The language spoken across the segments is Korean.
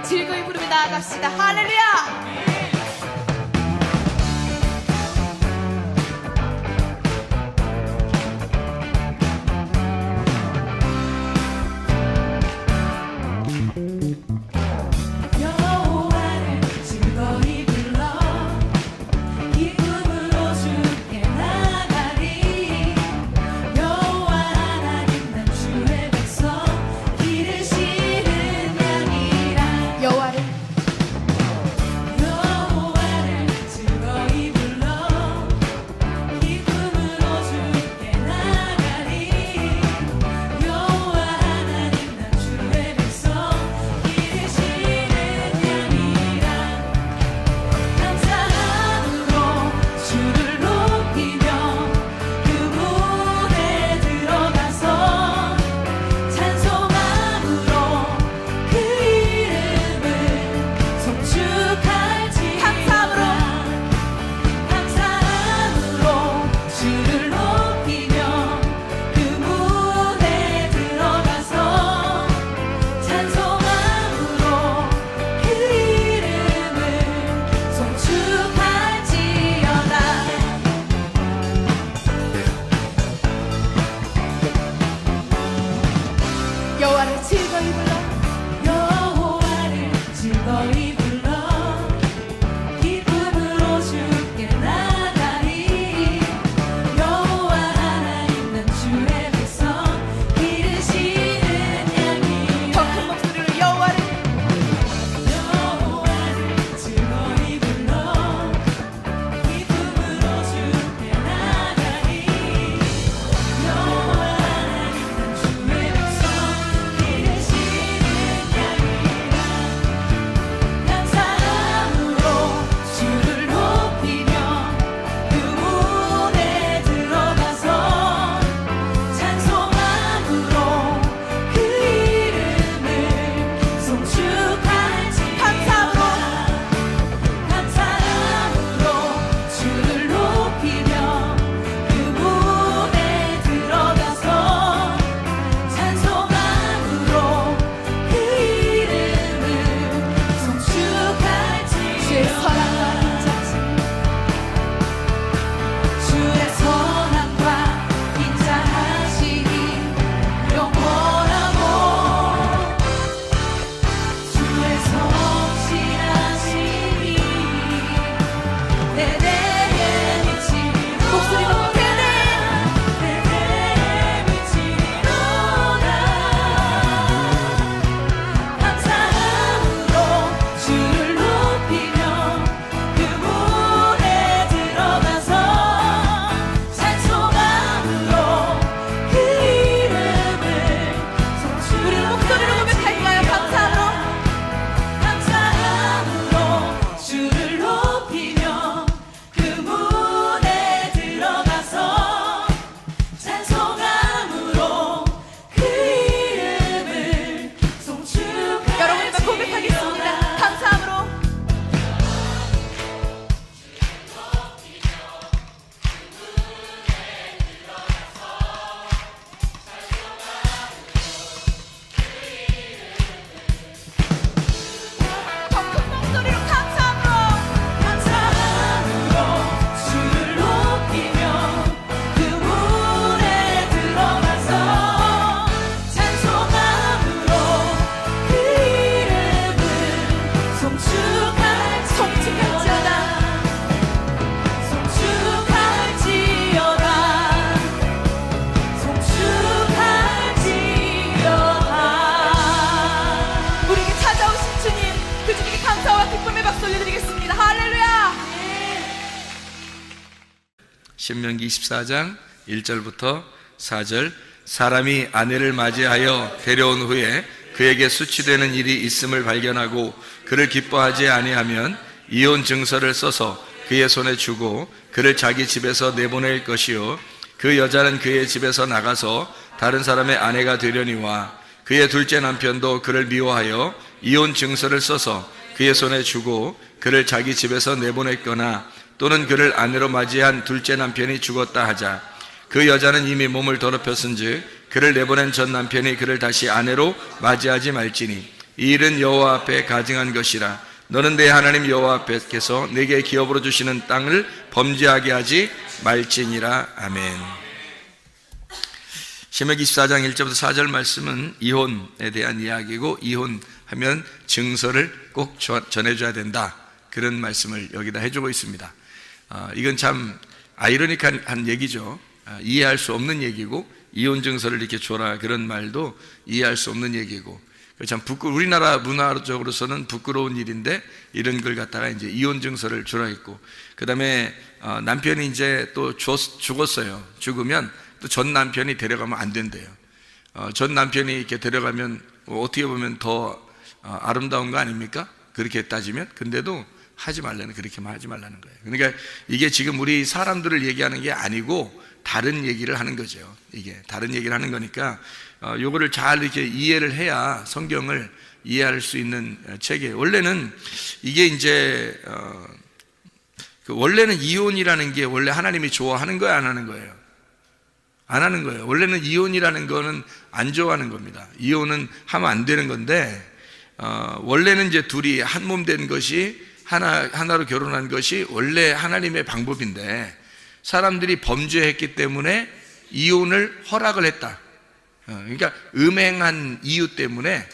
여호와를 즐거이 부르며 나아갑시다. 할렐루야. 여호와를 즐거이 불러 여호와를 즐거이 불러 기쁨으로 주께 나가리 여호와 하나님 난 주의 백성 기르시는 양이라 더 큰 목소리로 여호와를 즐거이 불러 기쁨으로 주께 나가리 여호와 하나님 난 주의 백성 신명기 24장 1절부터 4절 사람이 아내를 맞이하여 데려온 후에 그에게 수치되는 일이 있음을 발견하고 그를 기뻐하지 아니하면 이혼 증서를 써서 그의 손에 주고 그를 자기 집에서 내보낼 것이요 그 여자는 그의 집에서 나가서 다른 사람의 아내가 되려니와 그의 둘째 남편도 그를 미워하여 이혼 증서를 써서 그의 손에 주고 그를 자기 집에서 내보냈거나 또는 그를 아내로 맞이한 둘째 남편이 죽었다 하자 그 여자는 이미 몸을 더럽혔은즉 그를 내보낸 전 남편이 그를 다시 아내로 맞이하지 말지니 이 일은 여호와 앞에 가증한 것이라. 너는 내 하나님 여호와 앞에서 내게 기업으로 주시는 땅을 범죄하게 하지 말지니라. 아멘. 신명기 24장 1절부터 4절 말씀은 이혼에 대한 이야기고, 이혼하면 증서를 꼭 전해줘야 된다, 그런 말씀을 여기다 해주고 있습니다. 이건 참 아이러니한 얘기죠. 이해할 수 없는 얘기고, 이혼 증서를 이렇게 줘라, 그런 말도 이해할 수 없는 얘기고, 참 우리나라 문화적으로서는 부끄러운 일인데 이런 걸 갖다가 이제 이혼 증서를 주라 했고, 그 다음에 남편이 이제 또 죽었어요. 죽으면 또 전 남편이 데려가면 안 된대요. 전 남편이 이렇게 데려가면 어떻게 보면 더 아름다운 거 아닙니까? 그렇게 따지면. 근데도 하지 말라는, 그렇게만 하지 말라는 거예요. 그러니까 이게 지금 우리 사람들을 얘기하는 게 아니고 다른 얘기를 하는 거죠. 이게 다른 얘기를 하는 거니까 요거를 잘 이렇게 이해를 해야 성경을 이해할 수 있는 책이에요. 원래는 이게 이제 원래는 이혼이라는 게 원래 하나님이 좋아하는 거예요, 안 하는 거예요? 안 하는 거예요. 원래는 이혼이라는 거는 안 좋아하는 겁니다. 이혼은 하면 안 되는 건데, 원래는 이제 둘이 한 몸 된 것이 하나로 결혼한 것이 원래 하나님의 방법인데, 사람들이 범죄했기 때문에 이혼을 허락을 했다. 그러니까 음행한 이유 때문에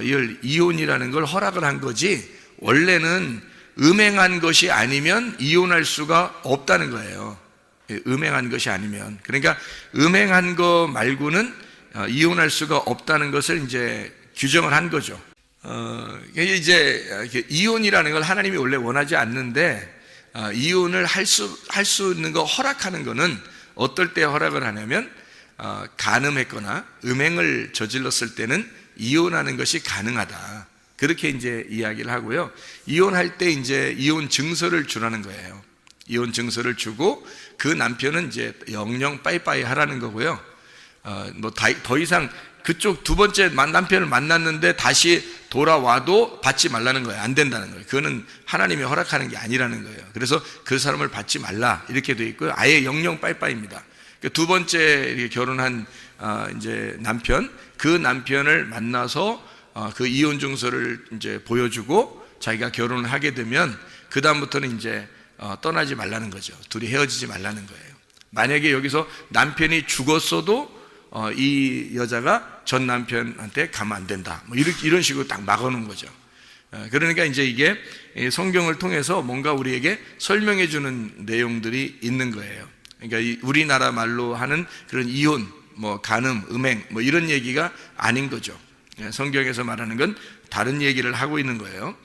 이걸 이혼이라는 걸 허락을 한 거지, 원래는 음행한 것이 아니면 이혼할 수가 없다는 거예요. 음행한 것이 아니면. 그러니까 음행한 거 말고는 이혼할 수가 없다는 것을 이제 규정을 한 거죠. 이제 이혼이라는 걸 하나님이 원래 원하지 않는데, 이혼을 할 수 있는 거 허락하는 거는 어떨 때 허락을 하냐면, 간음했거나 음행을 저질렀을 때는 이혼하는 것이 가능하다, 그렇게 이제 이야기를 하고요. 이혼할 때 이제 이혼 증서를 주라는 거예요. 이혼 증서를 주고 그 남편은 이제 영영 빠이빠이 하라는 거고요. 뭐 더 이상 그쪽 두 번째 남편을 만났는데 다시 돌아와도 받지 말라는 거예요. 안 된다는 거예요. 그거는 하나님이 허락하는 게 아니라는 거예요. 그래서 그 사람을 받지 말라, 이렇게 돼 있고요. 아예 영영 빠이빠이입니다. 두 번째 이렇게 결혼한 이제 남편, 그 남편을 만나서 그 이혼 증서를 이제 보여주고 자기가 결혼을 하게 되면 그 다음부터는 이제 떠나지 말라는 거죠. 둘이 헤어지지 말라는 거예요. 만약에 여기서 남편이 죽었어도 이 여자가 전 남편한테 가면 안 된다, 뭐 이런 식으로 딱 막아놓은 거죠. 그러니까 이제 이게 성경을 통해서 뭔가 우리에게 설명해 주는 내용들이 있는 거예요. 그러니까 우리나라 말로 하는 그런 이혼, 뭐 간음, 음행, 뭐 이런 얘기가 아닌 거죠. 성경에서 말하는 건 다른 얘기를 하고 있는 거예요.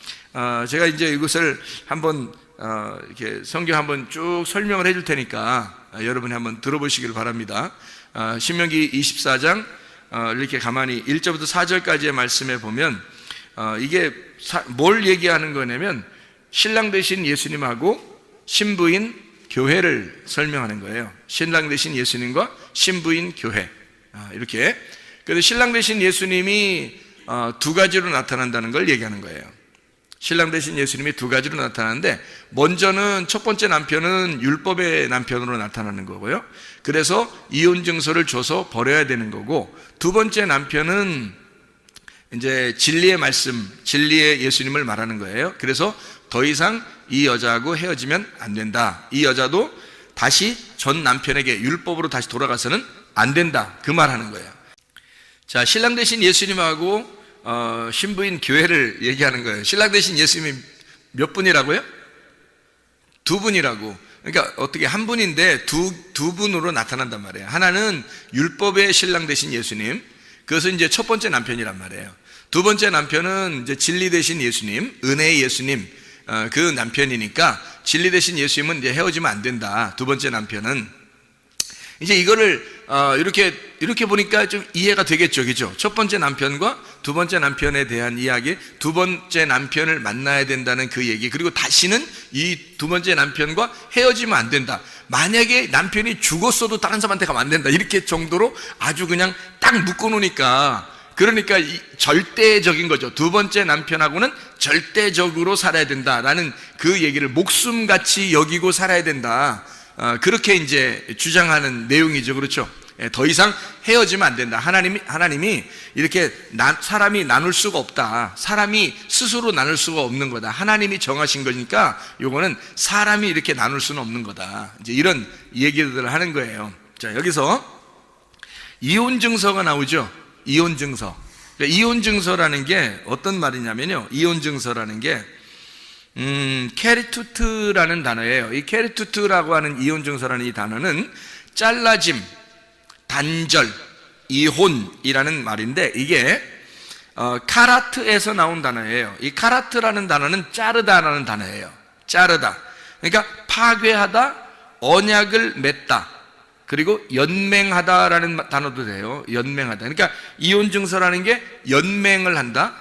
제가 이제 이것을 한번 이렇게 성경 한번 쭉 설명을 해줄 테니까 여러분이 한번 들어보시길 바랍니다. 신명기 24장 이렇게 가만히 1절부터 4절까지의 말씀에 보면 이게 뭘 얘기하는 거냐면 신랑 되신 예수님하고 신부인 교회를 설명하는 거예요. 신랑 되신 예수님과 신부인 교회, 이렇게. 그래서 신랑 되신 예수님이 두 가지로 나타난다는 걸 얘기하는 거예요. 신랑 되신 예수님이 두 가지로 나타나는데, 먼저는 첫 번째 남편은 율법의 남편으로 나타나는 거고요. 그래서 이혼 증서를 줘서 버려야 되는 거고, 두 번째 남편은 이제 진리의 말씀, 진리의 예수님을 말하는 거예요. 그래서 더 이상 이 여자하고 헤어지면 안 된다. 이 여자도 다시 전 남편에게 율법으로 다시 돌아가서는 안 된다, 그 말하는 거예요. 자, 신랑 되신 예수님하고 신부인 교회를 얘기하는 거예요. 신랑 되신 예수님이 몇 분이라고요? 두 분이라고. 그러니까 어떻게 한 분인데 두 분으로 나타난단 말이에요. 하나는 율법의 신랑 되신 예수님, 그것은 이제 첫 번째 남편이란 말이에요. 두 번째 남편은 이제 진리 되신 예수님, 은혜의 예수님, 그 남편이니까 진리 되신 예수님은 이제 헤어지면 안 된다, 두 번째 남편은. 이제 이거를 이렇게 보니까 좀 이해가 되겠죠, 그죠? 첫 번째 남편과 두 번째 남편에 대한 이야기, 두 번째 남편을 만나야 된다는 그 얘기, 그리고 다시는 이 두 번째 남편과 헤어지면 안 된다. 만약에 남편이 죽었어도 다른 사람한테 가면 안 된다, 이렇게 정도로 아주 그냥 딱 묶어놓으니까, 그러니까 절대적인 거죠. 두 번째 남편하고는 절대적으로 살아야 된다라는 그 얘기를 목숨같이 여기고 살아야 된다, 그렇게 이제 주장하는 내용이죠. 그렇죠? 더 이상 헤어지면 안 된다. 하나님이 이렇게 사람이 나눌 수가 없다. 사람이 스스로 나눌 수가 없는 거다. 하나님이 정하신 거니까 요거는 사람이 이렇게 나눌 수는 없는 거다. 이제 이런 얘기들을 하는 거예요. 자, 여기서 이혼 증서가 나오죠. 이혼 증서. 그러니까 이혼 증서라는 게 어떤 말이냐면요. 이혼 증서라는 게 케리투트라는 단어예요. 이 케리투트라고 하는 이혼 증서라는 이 단어는 잘라짐, 단절, 이혼이라는 말인데 이게 카라트에서 나온 단어예요. 이 카라트라는 단어는 자르다라는 단어예요. 자르다. 그러니까 파괴하다, 언약을 맺다, 그리고 연맹하다라는 단어도 돼요. 연맹하다. 그러니까 이혼 증서라는 게 연맹을 한다,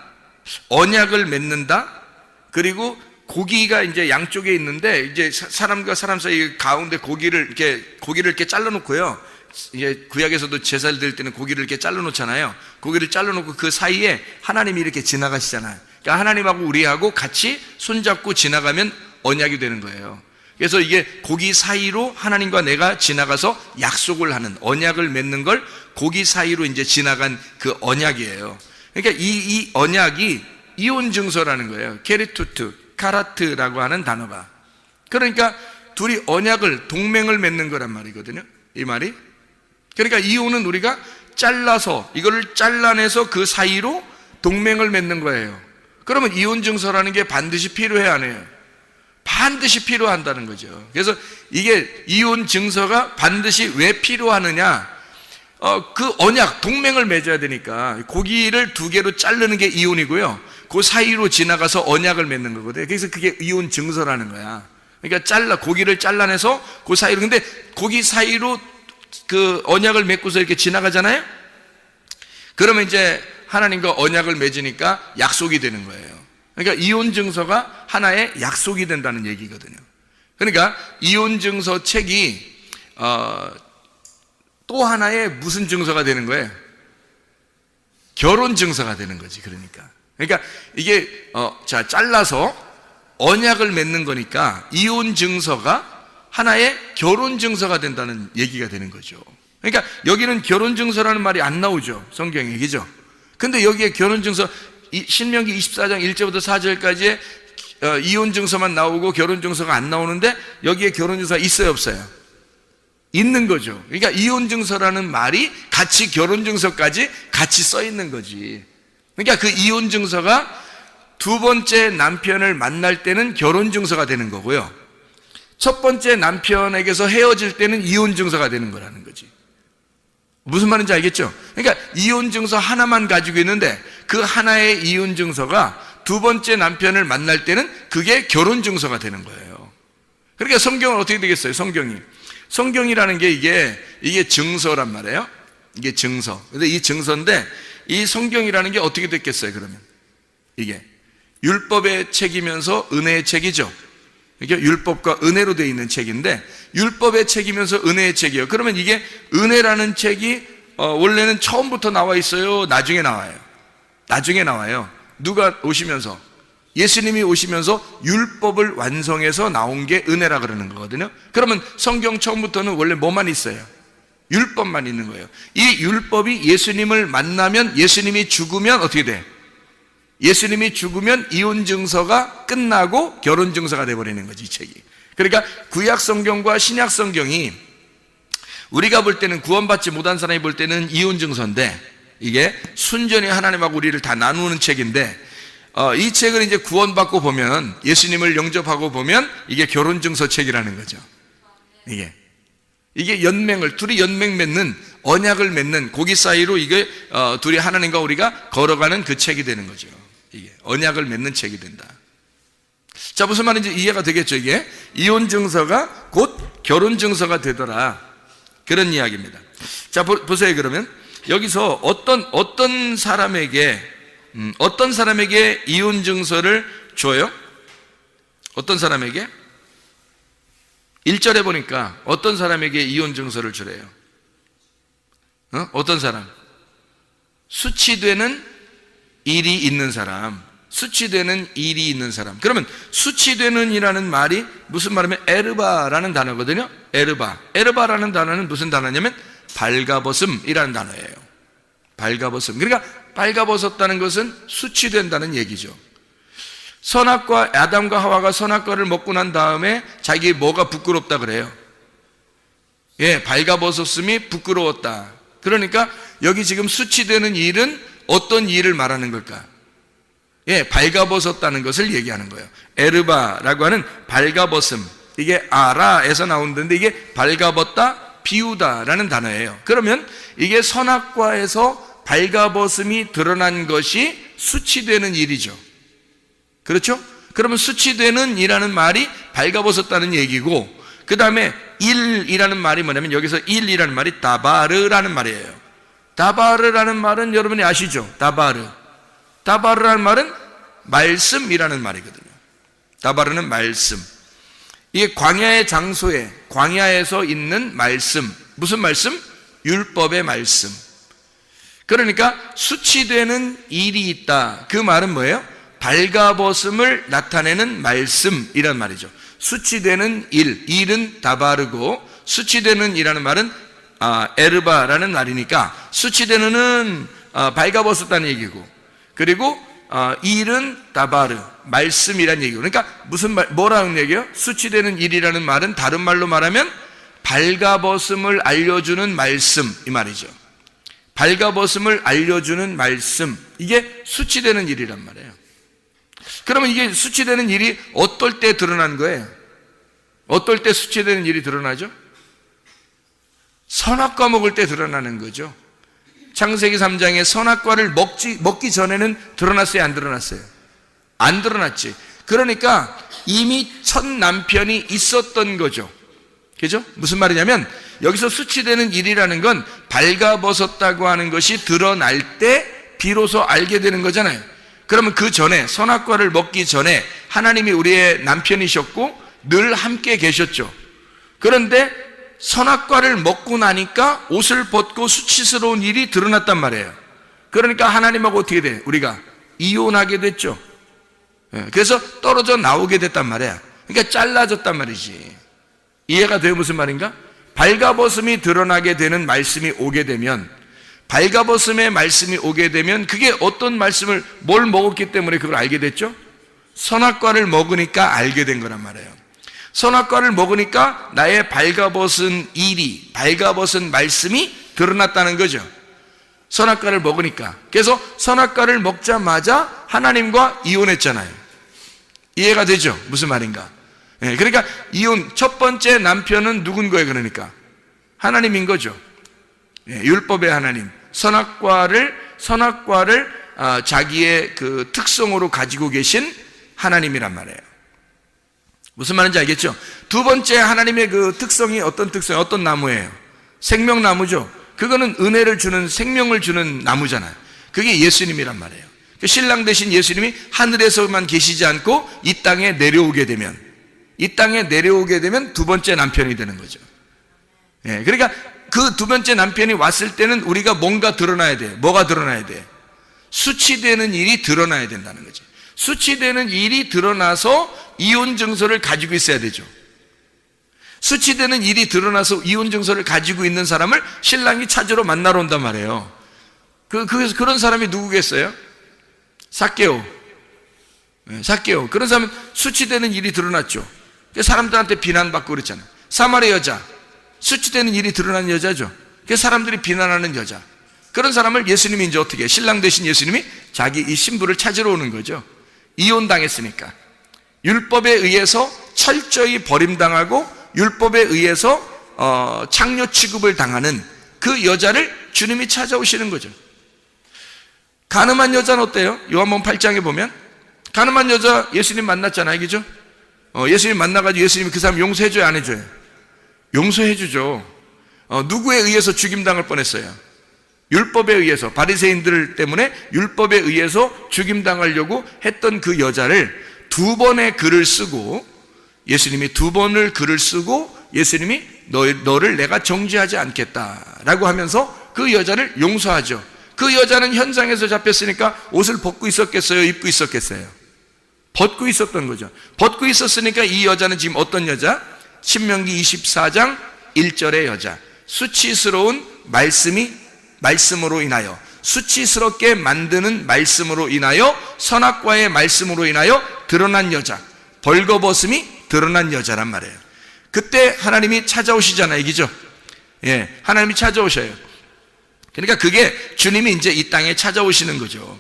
언약을 맺는다, 그리고 고기가 이제 양쪽에 있는데 이제 사람과 사람 사이 가운데 고기를 이렇게 잘라놓고요. 이제 구약에서도 제사를 드릴 때는 고기를 이렇게 잘라놓잖아요. 고기를 잘라놓고 그 사이에 하나님이 이렇게 지나가시잖아요. 그러니까 하나님하고 우리하고 같이 손잡고 지나가면 언약이 되는 거예요. 그래서 이게 고기 사이로 하나님과 내가 지나가서 약속을 하는, 언약을 맺는 걸 고기 사이로 이제 지나간 그 언약이에요. 그러니까 이 언약이 이혼 증서라는 거예요. 케리투트, 카라트라고 하는 단어가. 그러니까 둘이 언약을, 동맹을 맺는 거란 말이거든요. 이 말이. 그러니까 이혼은 우리가 잘라서, 이거를 잘라내서 그 사이로 동맹을 맺는 거예요. 그러면 이혼 증서라는 게 반드시 필요해, 안 해요? 반드시 필요한다는 거죠. 그래서 이게 이혼 증서가 반드시 왜 필요하느냐? 그 언약, 동맹을 맺어야 되니까 고기를 두 개로 자르는 게 이혼이고요. 그 사이로 지나가서 언약을 맺는 거거든요. 그래서 그게 이혼 증서라는 거야. 그러니까 고기를 잘라내서 그 사이로, 근데 고기 사이로 그 언약을 맺고서 이렇게 지나가잖아요? 그러면 이제 하나님과 언약을 맺으니까 약속이 되는 거예요. 그러니까 이혼 증서가 하나의 약속이 된다는 얘기거든요. 그러니까 이혼 증서 책이 또 하나의 무슨 증서가 되는 거예요? 결혼 증서가 되는 거지. 그러니까 이게 잘라서 언약을 맺는 거니까 이혼 증서가 하나의 결혼 증서가 된다는 얘기가 되는 거죠. 그러니까 여기는 결혼 증서라는 말이 안 나오죠. 성경에. 그죠? 근데 여기에 결혼 증서, 신명기 24장 1절부터 4절까지의 이혼 증서만 나오고 결혼 증서가 안 나오는데 여기에 결혼 증서가 있어요, 없어요? 있는 거죠. 그러니까 이혼 증서라는 말이 같이 결혼 증서까지 같이 써 있는 거지. 그러니까 그 이혼 증서가 두 번째 남편을 만날 때는 결혼 증서가 되는 거고요. 첫 번째 남편에게서 헤어질 때는 이혼 증서가 되는 거라는 거지. 무슨 말인지 알겠죠? 그러니까 이혼 증서 하나만 가지고 있는데 그 하나의 이혼 증서가 두 번째 남편을 만날 때는 그게 결혼 증서가 되는 거예요. 그러니까 성경은 어떻게 되겠어요? 성경이라는 게 이게 증서란 말이에요. 이게 증서. 근데 이 증서인데 이 성경이라는 게 어떻게 됐겠어요? 그러면 이게 율법의 책이면서 은혜의 책이죠. 이게 율법과 은혜로 되어 있는 책인데 율법의 책이면서 은혜의 책이에요. 그러면 이게 은혜라는 책이 원래는 처음부터 나와 있어요? 나중에 나와요? 나중에 나와요. 누가 오시면서? 예수님이 오시면서 율법을 완성해서 나온 게 은혜라 그러는 거거든요. 그러면 성경 처음부터는 원래 뭐만 있어요? 율법만 있는 거예요. 이 율법이 예수님을 만나면, 예수님이 죽으면 어떻게 돼? 예수님이 죽으면 이혼 증서가 끝나고 결혼 증서가 돼버리는 거지, 이 책이. 그러니까 구약 성경과 신약 성경이 우리가 볼 때는, 구원받지 못한 사람이 볼 때는 이혼 증서인데, 이게 순전히 하나님하고 우리를 다 나누는 책인데, 이 책을 이제 구원받고 보면, 예수님을 영접하고 보면 이게 결혼 증서 책이라는 거죠. 이게 연맹을, 둘이 연맹 맺는, 언약을 맺는, 고기 사이로 이게 둘이 하나님과 우리가 걸어가는 그 책이 되는 거죠. 이게 언약을 맺는 책이 된다. 자, 무슨 말인지 이해가 되겠죠? 이게 이혼 증서가 곧 결혼 증서가 되더라, 그런 이야기입니다. 자, 보세요. 그러면 여기서 어떤 사람에게 이혼 증서를 줘요? 어떤 사람에게? 1절에 보니까 어떤 사람에게 이혼 증서를 주래요? 어떤 사람? 수치되는 일이 있는 사람. 수치되는 일이 있는 사람. 그러면 수치되는 이라는 말이 무슨 말이냐면 에르바라는 단어거든요. 에르바라는 단어는 무슨 단어냐면 발가벗음이라는 단어예요. 발가벗음. 그러니까 발가벗었다는 것은 수치된다는 얘기죠. 선악과, 아담과 하와가 선악과를 먹고 난 다음에 자기 뭐가 부끄럽다 그래요? 예, 발가벗었음이 부끄러웠다. 그러니까 여기 지금 수치되는 일은 어떤 일을 말하는 걸까? 예, 발가벗었다는 것을 얘기하는 거예요. 에르바라고 하는 발가벗음, 이게 아라에서 나온다는데 이게 발가벗다, 비우다라는 단어예요. 그러면 이게 선악과에서 발가벗음이 드러난 것이 수치되는 일이죠. 그렇죠? 그러면 수치되는 이라는 말이 발가벗었다는 얘기고, 그 다음에 일이라는 말이 뭐냐면 여기서 일이라는 말이 다바르라는 말이에요. 다바르라는 말은 여러분이 아시죠? 다바르라는 말은 말씀이라는 말이거든요. 다바르는 말씀. 이게 광야의 장소에, 광야에서 있는 말씀. 무슨 말씀? 율법의 말씀. 그러니까 수치되는 일이 있다. 그 말은 뭐예요? 발가벗음을 나타내는 말씀이란 말이죠. 수치되는 일은 다바르고, 수치되는 이라는 말은 에르바라는 말이니까 수치되는은 발가벗었다는 얘기고, 그리고 일은 다바르, 말씀이란 얘기고. 그러니까 뭐라는 얘기예요? 수치되는 일이라는 말은 다른 말로 말하면 발가벗음을 알려주는 말씀, 이 말이죠. 발가벗음을 알려주는 말씀, 이게 수치되는 일이란 말이에요. 그러면 이게 수치되는 일이 어떨 때 드러난 거예요? 어떨 때 수치되는 일이 드러나죠? 선악과 먹을 때 드러나는 거죠. 창세기 3장에 선악과를 먹기 전에는 드러났어요? 안 드러났어요? 안 드러났지. 그러니까 이미 첫 남편이 있었던 거죠. 그죠? 무슨 말이냐면 여기서 수치되는 일이라는 건 발가벗었다고 하는 것이 드러날 때 비로소 알게 되는 거잖아요. 그러면 그 전에, 선악과를 먹기 전에 하나님이 우리의 남편이셨고 늘 함께 계셨죠. 그런데 선악과를 먹고 나니까 옷을 벗고 수치스러운 일이 드러났단 말이에요. 그러니까 하나님하고 어떻게 돼? 우리가 이혼하게 됐죠. 그래서 떨어져 나오게 됐단 말이야. 그러니까 잘라졌단 말이지. 이해가 돼요? 무슨 말인가? 발가벗음이 드러나게 되는 말씀이 오게 되면, 발가벗음의 말씀이 오게 되면 그게 어떤 말씀을, 뭘 먹었기 때문에 그걸 알게 됐죠? 선악과를 먹으니까 알게 된 거란 말이에요. 선악과를 먹으니까 나의 발가벗은 일이, 발가벗은 말씀이 드러났다는 거죠. 선악과를 먹으니까. 그래서 선악과를 먹자마자 하나님과 이혼했잖아요. 이해가 되죠? 무슨 말인가? 그러니까 이혼, 첫 번째 남편은 누군 거예요? 그러니까 하나님인 거죠. 율법의 하나님. 선악과를 자기의 그 특성으로 가지고 계신 하나님이란 말이에요. 무슨 말인지 알겠죠? 두 번째 하나님의 그 특성이 어떤 특성이에요? 어떤 나무예요? 생명나무죠. 그거는 은혜를 주는, 생명을 주는 나무잖아요. 그게 예수님이란 말이에요. 신랑 되신 예수님이 하늘에서만 계시지 않고 이 땅에 내려오게 되면 두 번째 남편이 되는 거죠. 그러니까 그 두 번째 남편이 왔을 때는 우리가 뭔가 드러나야 돼. 뭐가 드러나야 돼? 수치되는 일이 드러나야 된다는 거지. 수치되는 일이 드러나서 이혼 증서를 가지고 있어야 되죠. 수치되는 일이 드러나서 이혼 증서를 가지고 있는 사람을 신랑이 찾으러 만나러 온단 말이에요. 그런 사람이 누구겠어요? 삭개오. 그런 사람은 수치되는 일이 드러났죠. 사람들한테 비난받고 그랬잖아요. 사마리 여자, 수치되는 일이 드러난 여자죠. 사람들이 비난하는 여자. 그런 사람을 예수님이 이제 어떻게, 신랑 되신 예수님이 자기 이 신부를 찾으러 오는 거죠. 이혼당했으니까. 율법에 의해서 철저히 버림당하고 율법에 의해서 창녀 취급을 당하는 그 여자를 주님이 찾아오시는 거죠. 가늠한 여자는 어때요? 요한복음 8장에 보면 가늠한 여자 예수님 만났잖아요. 그죠? 예수님 만나가지고 예수님이 그 사람 용서해줘요? 안 해줘요? 용서해주죠. 누구에 의해서 죽임당할 뻔했어요? 율법에 의해서, 바리새인들 때문에 율법에 의해서 죽임당하려고 했던 그 여자를 두 번의 글을 쓰고, 예수님이 두 번을 글을 쓰고 예수님이 너를 내가 정죄하지 않겠다라고 하면서 그 여자를 용서하죠. 그 여자는 현장에서 잡혔으니까 옷을 벗고 있었겠어요? 입고 있었겠어요? 벗고 있었던 거죠. 벗고 있었으니까 이 여자는 지금 어떤 여자? 신명기 24장 1절의 여자, 수치스러운 말씀으로 인하여, 수치스럽게 만드는 말씀으로 인하여, 선악과의 말씀으로 인하여 드러난 여자, 벌거벗음이 드러난 여자란 말이에요. 그때 하나님이 찾아오시잖아요, 이기죠? 예, 하나님이 찾아오셔요. 그러니까 그게 주님이 이제 이 땅에 찾아오시는 거죠.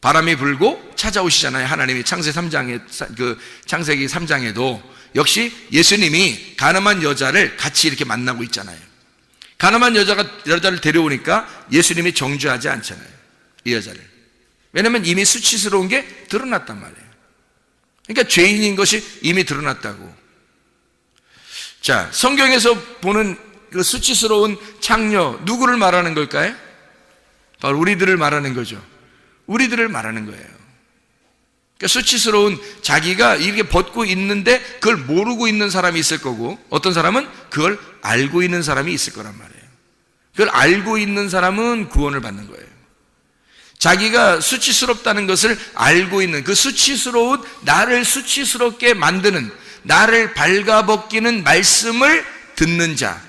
바람이 불고 찾아오시잖아요. 하나님이 창세기 3장에도 역시 예수님이 가늠한 여자를 같이 이렇게 만나고 있잖아요. 가늠한 여자를 데려오니까 예수님이 정죄하지 않잖아요, 이 여자를. 왜냐하면 이미 수치스러운 게 드러났단 말이에요. 그러니까 죄인인 것이 이미 드러났다고. 자, 성경에서 보는 그 수치스러운 창녀, 누구를 말하는 걸까요? 바로 우리들을 말하는 거죠. 우리들을 말하는 거예요. 그러니까 수치스러운, 자기가 이렇게 벗고 있는데 그걸 모르고 있는 사람이 있을 거고, 어떤 사람은 그걸 알고 있는 사람이 있을 거란 말이에요. 그걸 알고 있는 사람은 구원을 받는 거예요. 자기가 수치스럽다는 것을 알고 있는, 그 수치스러운, 나를 수치스럽게 만드는, 나를 발가벗기는 말씀을 듣는 자,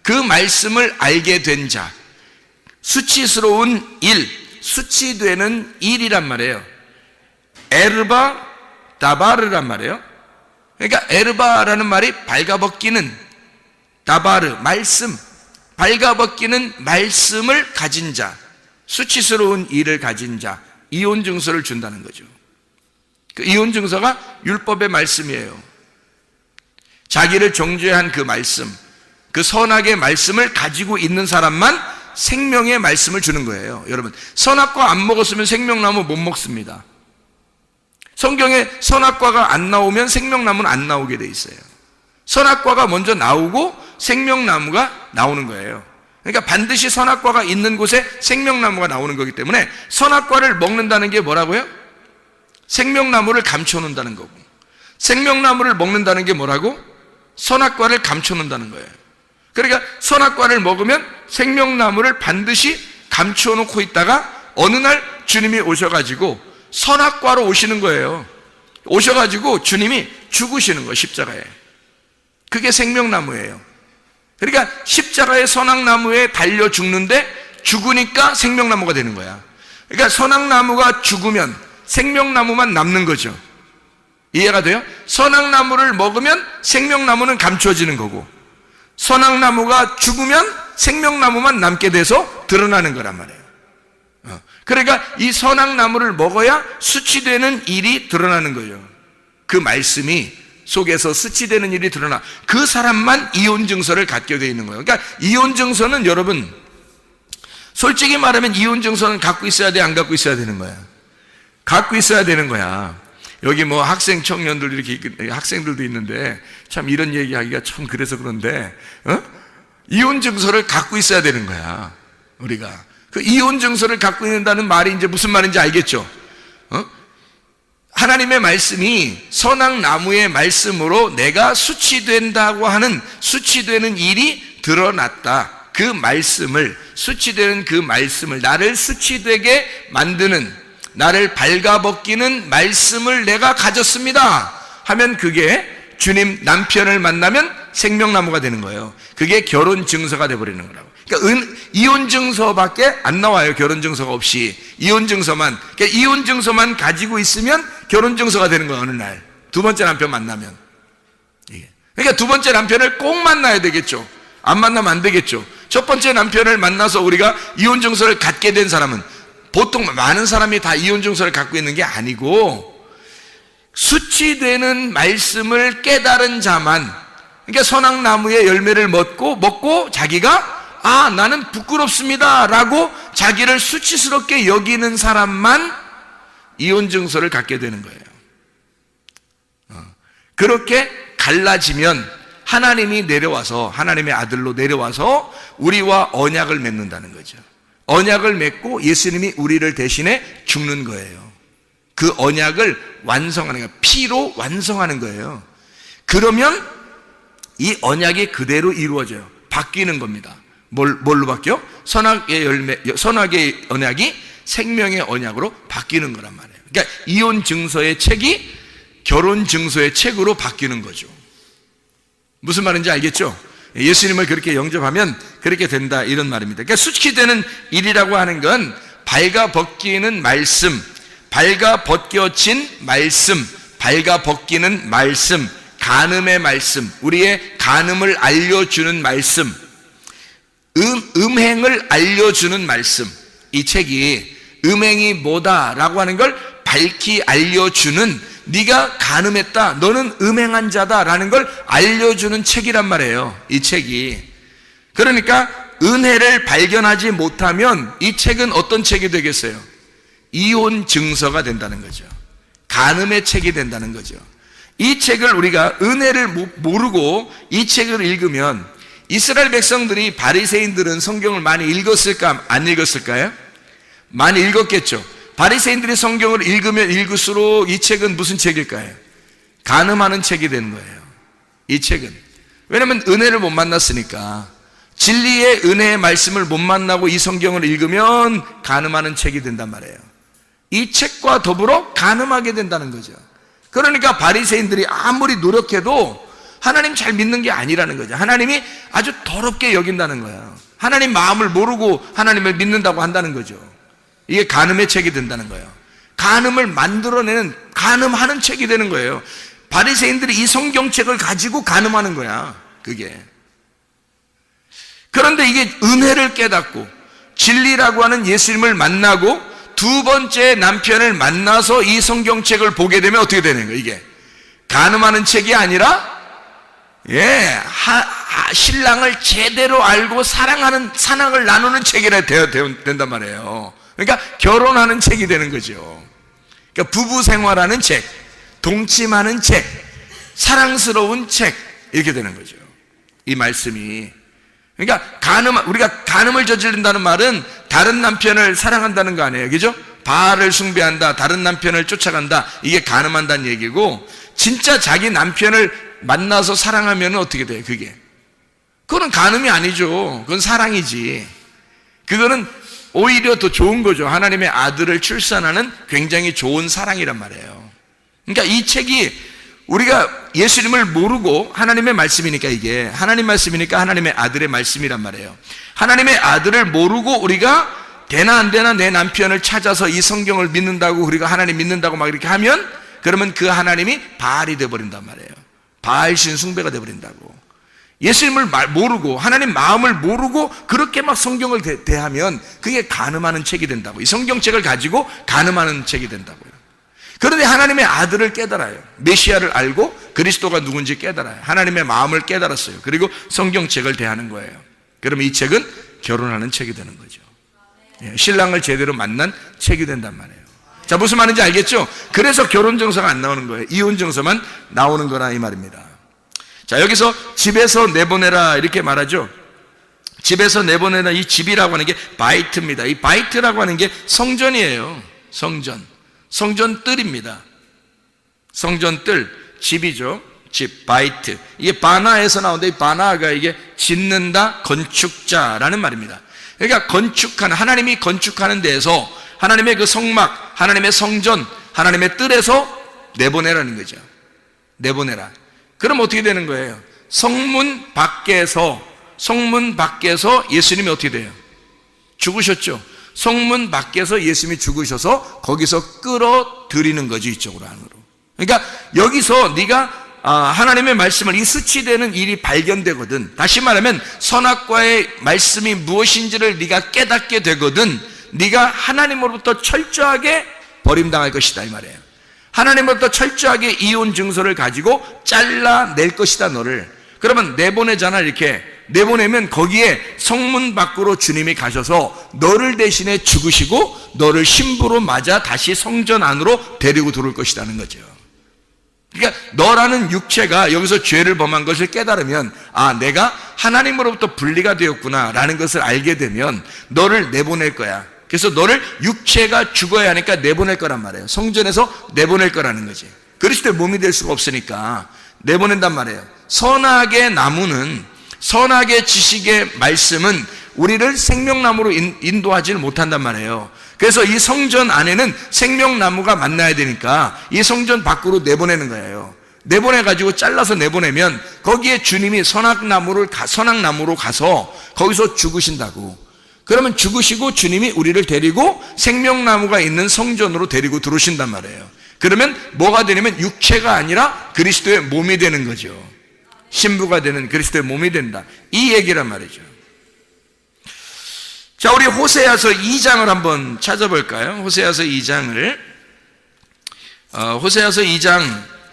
그 말씀을 알게 된 자, 수치스러운 일, 수치되는 일이란 말이에요. 에르바 다바르란 말이에요. 그러니까 에르바라는 말이 발가벗기는, 다바르 말씀, 발가벗기는 말씀을 가진 자, 수치스러운 일을 가진 자, 이혼 증서를 준다는 거죠. 그 이혼 증서가 율법의 말씀이에요. 자기를 정죄한 그 말씀, 그 선악의 말씀을 가지고 있는 사람만 생명의 말씀을 주는 거예요. 여러분, 선악과 안 먹었으면 생명나무 못 먹습니다. 성경에 선악과가 안 나오면 생명나무는 안 나오게 돼 있어요. 선악과가 먼저 나오고 생명나무가 나오는 거예요. 그러니까 반드시 선악과가 있는 곳에 생명나무가 나오는 거기 때문에 선악과를 먹는다는 게 뭐라고요? 생명나무를 감춰놓는다는 거고, 생명나무를 먹는다는 게 뭐라고? 선악과를 감춰놓는다는 거예요. 그러니까 선악과를 먹으면 생명나무를 반드시 감춰놓고 있다가 어느 날 주님이 오셔가지고 선악과로 오시는 거예요. 오셔가지고 주님이 죽으시는 거예요, 십자가에. 그게 생명나무예요. 그러니까 십자가의 선악나무에 달려 죽는데 죽으니까 생명나무가 되는 거야. 그러니까 선악나무가 죽으면 생명나무만 남는 거죠. 이해가 돼요? 선악나무를 먹으면 생명나무는 감춰지는 거고, 선악나무가 죽으면 생명나무만 남게 돼서 드러나는 거란 말이에요. 그러니까 이 선악나무를 먹어야 수치되는 일이 드러나는 거예요. 그 말씀이 속에서 수치되는 일이 드러나, 그 사람만 이혼 증서를 갖게 되어 있는 거예요. 그러니까 이혼 증서는, 여러분 솔직히 말하면 이혼 증서는 갖고 있어야 돼, 안 갖고 있어야 되는 거야? 갖고 있어야 되는 거야. 여기 뭐 학생 청년들 이렇게 학생들도 있는데 참 이런 얘기하기가 참 그래서 그런데 이혼 증서를 갖고 있어야 되는 거야. 우리가 그 이혼 증서를 갖고 있는다는 말이 이제 무슨 말인지 알겠죠? 하나님의 말씀이 선악나무의 말씀으로 내가 수치된다고 하는, 수치되는 일이 드러났다. 그 말씀을, 수치되는 그 말씀을, 나를 수치되게 만드는, 나를 발가벗기는 말씀을 내가 가졌습니다 하면 그게 주님 남편을 만나면 생명나무가 되는 거예요. 그게 결혼 증서가 돼버리는 거라고. 그러니까 이혼 증서밖에 안 나와요, 결혼 증서가 없이. 이혼 증서만, 그러니까 이혼 증서만 가지고 있으면 결혼 증서가 되는 거예요, 어느 날 두 번째 남편 만나면. 그러니까 두 번째 남편을 꼭 만나야 되겠죠. 안 만나면 안 되겠죠. 첫 번째 남편을 만나서 우리가 이혼 증서를 갖게 된 사람은, 보통 많은 사람이 다 이혼 증서를 갖고 있는 게 아니고, 수치되는 말씀을 깨달은 자만, 그러니까 선악나무의 열매를 먹고 자기가 나는 부끄럽습니다 라고 자기를 수치스럽게 여기는 사람만 이혼 증서를 갖게 되는 거예요. 그렇게 갈라지면 하나님이 내려와서, 하나님의 아들로 내려와서 우리와 언약을 맺는다는 거죠. 언약을 맺고 예수님이 우리를 대신해 죽는 거예요. 그 언약을 완성하는 거예요. 피로 완성하는 거예요. 그러면 이 언약이 그대로 이루어져요. 바뀌는 겁니다. 뭘로 바뀌어? 선악의 언약이 생명의 언약으로 바뀌는 거란 말이에요. 그러니까 이혼 증서의 책이 결혼 증서의 책으로 바뀌는 거죠. 무슨 말인지 알겠죠? 예수님을 그렇게 영접하면 그렇게 된다, 이런 말입니다. 그러니까 수치되는 일이라고 하는 건 발가 벗기는 말씀, 발가 벗겨진 말씀, 발가 벗기는 말씀, 간음의 말씀, 우리의 간음을 알려주는 말씀, 음행을 알려주는 말씀. 이 책이 음행이 뭐다라고 하는 걸 밝히 알려주는, 네가 간음했다, 너는 음행한 자다라는 걸 알려주는 책이란 말이에요, 이 책이. 그러니까 은혜를 발견하지 못하면 이 책은 어떤 책이 되겠어요? 이혼 증서가 된다는 거죠. 간음의 책이 된다는 거죠. 이 책을 우리가 은혜를 모르고 이 책을 읽으면, 이스라엘 백성들이, 바리새인들은 성경을 많이 읽었을까, 안 읽었을까요? 많이 읽었겠죠. 바리새인들이 성경을 읽으면 읽을수록 이 책은 무슨 책일까요? 간음하는 책이 되는 거예요, 이 책은. 왜냐하면 은혜를 못 만났으니까. 진리의 은혜의 말씀을 못 만나고 이 성경을 읽으면 간음하는 책이 된단 말이에요. 이 책과 더불어 간음하게 된다는 거죠. 그러니까 바리새인들이 아무리 노력해도 하나님 잘 믿는 게 아니라는 거죠. 하나님이 아주 더럽게 여긴다는 거예요. 하나님 마음을 모르고 하나님을 믿는다고 한다는 거죠. 이게 간음의 책이 된다는 거예요. 간음을 만들어내는, 간음하는 책이 되는 거예요. 바리새인들이 이 성경책을 가지고 간음하는 거야, 그게. 그런데 이게 은혜를 깨닫고 진리라고 하는 예수님을 만나고 두 번째 남편을 만나서 이 성경책을 보게 되면 어떻게 되는 거예요? 이게 간음하는 책이 아니라 신랑을 제대로 알고 사랑하는, 사랑을 나누는 책이라 된단 말이에요. 그러니까 결혼하는 책이 되는 거죠. 그러니까 부부 생활하는 책, 동침하는 책, 사랑스러운 책, 이렇게 되는 거죠, 이 말씀이. 그러니까 우리가 간음을 저지른다는 말은 다른 남편을 사랑한다는 거 아니에요, 그죠? 바알을 숭배한다, 다른 남편을 쫓아간다, 이게 간음한다는 얘기고, 진짜 자기 남편을 만나서 사랑하면 어떻게 돼요, 그게? 그거는 간음이 아니죠. 그건 사랑이지. 그거는 오히려 더 좋은 거죠. 하나님의 아들을 출산하는 굉장히 좋은 사랑이란 말이에요. 그러니까 이 책이, 우리가 예수님을 모르고, 하나님의 말씀이니까, 이게 하나님 말씀이니까 하나님의 아들의 말씀이란 말이에요. 하나님의 아들을 모르고 우리가 되나 안 되나 내 남편을 찾아서 이 성경을 믿는다고, 우리가 하나님 믿는다고 막 이렇게 하면, 그러면 그 하나님이 바알이 되어버린단 말이에요. 바알신 숭배가 되어버린다고. 예수님을 모르고, 하나님 마음을 모르고 그렇게 막 성경을 대하면 그게 간음하는 책이 된다고. 이 성경책을 가지고 간음하는 책이 된다고요. 그런데 하나님의 아들을 깨달아요. 메시아를 알고 그리스도가 누군지 깨달아요. 하나님의 마음을 깨달았어요. 그리고 성경책을 대하는 거예요. 그러면 이 책은 결혼하는 책이 되는 거죠. 신랑을 제대로 만난 책이 된단 말이에요. 자, 무슨 말인지 알겠죠? 그래서 결혼증서가 안 나오는 거예요. 이혼증서만 나오는 거라, 이 말입니다. 자, 여기서 집에서 내보내라 이렇게 말하죠. 집에서 내보내라, 이 집이라고 하는 게 바이트입니다. 이 바이트라고 하는 게 성전이에요. 성전뜰입니다. 성전뜰, 집이죠. 집, 바이트. 이게 바나에서 나오는데, 이 바나가 이게 짓는다, 건축자라는 말입니다. 그러니까 건축하는, 하나님이 건축하는 데에서 하나님의 그 성막, 하나님의 성전, 하나님의 뜰에서 내보내라는 거죠. 내보내라. 그럼 어떻게 되는 거예요? 성문 밖에서 예수님이 어떻게 돼요? 죽으셨죠. 성문 밖에서 예수님이 죽으셔서 거기서 끌어들이는 거죠, 이쪽으로, 안으로. 그러니까 여기서 네가 하나님의 말씀을, 이 수치되는 일이 발견되거든. 다시 말하면 선악과의 말씀이 무엇인지를 네가 깨닫게 되거든. 네가 하나님으로부터 철저하게 버림당할 것이다, 이 말이에요. 하나님으로부터 철저하게 이혼 증서를 가지고 잘라낼 것이다, 너를. 그러면 내보내잖아, 이렇게. 내보내면 거기에 성문 밖으로 주님이 가셔서 너를 대신에 죽으시고 너를 신부로 맞아 다시 성전 안으로 데리고 들어올 것이라는 거죠. 그러니까 너라는 육체가 여기서 죄를 범한 것을 깨달으면, 내가 하나님으로부터 분리가 되었구나 라는 것을 알게 되면 너를 내보낼 거야. 그래서 너를, 육체가 죽어야 하니까 내보낼 거란 말이에요. 성전에서 내보낼 거라는 거지. 그리스도의 몸이 될 수가 없으니까 내보낸단 말이에요. 선악의 나무는, 선악의 지식의 말씀은 우리를 생명나무로 인도하지를 못한단 말이에요. 그래서 이 성전 안에는 생명나무가 만나야 되니까 이 성전 밖으로 내보내는 거예요. 내보내가지고 잘라서 내보내면 거기에 주님이 선악나무로 가서 거기서 죽으신다고. 그러면 죽으시고 주님이 우리를 데리고 생명나무가 있는 성전으로 데리고 들어오신단 말이에요. 그러면 뭐가 되냐면 육체가 아니라 그리스도의 몸이 되는 거죠. 신부가 되는 그리스도의 몸이 된다, 이 얘기란 말이죠. 자, 우리 호세아서 2장을 한번 찾아볼까요? 호세아서 2장을 호세아서 2장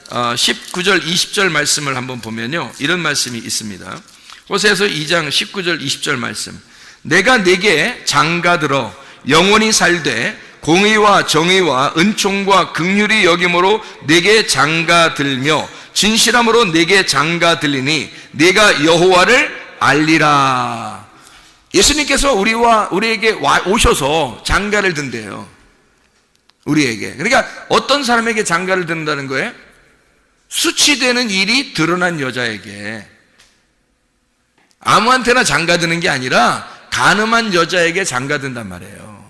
19절 20절 말씀을 한번 보면요, 이런 말씀이 있습니다. 호세아서 2장 19절 20절 말씀. 내가 네게 장가들어 영원히 살되 공의와 정의와 은총과 긍휼이 여김으로 네게 장가들며 진실함으로 네게 장가들리니 네가 여호와를 알리라. 예수님께서 우리에게 오셔서 장가를 든대요. 우리에게. 그러니까 어떤 사람에게 장가를 든다는 거예요? 수치되는 일이 드러난 여자에게. 아무한테나 장가드는 게 아니라 간음한 여자에게 장가든단 말이에요.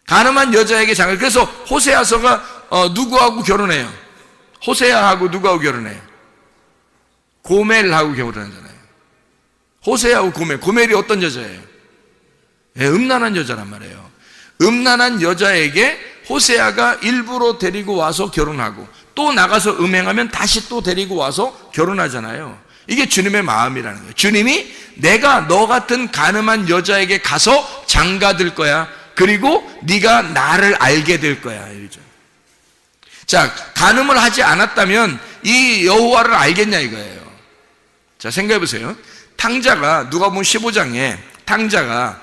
간음한 여자에게 장가. 그래서 호세아서가 누구하고 결혼해요? 호세아하고 누구하고 결혼해요? 고멜하고 결혼하잖아요. 호세아하고 고멜이 어떤 여자예요? 네, 음란한 여자란 말이에요. 음란한 여자에게 호세아가 일부러 데리고 와서 결혼하고 또 나가서 음행하면 다시 또 데리고 와서 결혼하잖아요. 이게 주님의 마음이라는 거예요. 주님이 내가 너 같은 간음한 여자에게 가서 장가들 거야. 그리고 네가 나를 알게 될 거야, 이러죠. 자, 간음을 하지 않았다면 이 여호와를 알겠냐 이거예요. 자, 생각해 보세요. 탕자가, 누가복음 15장에 탕자가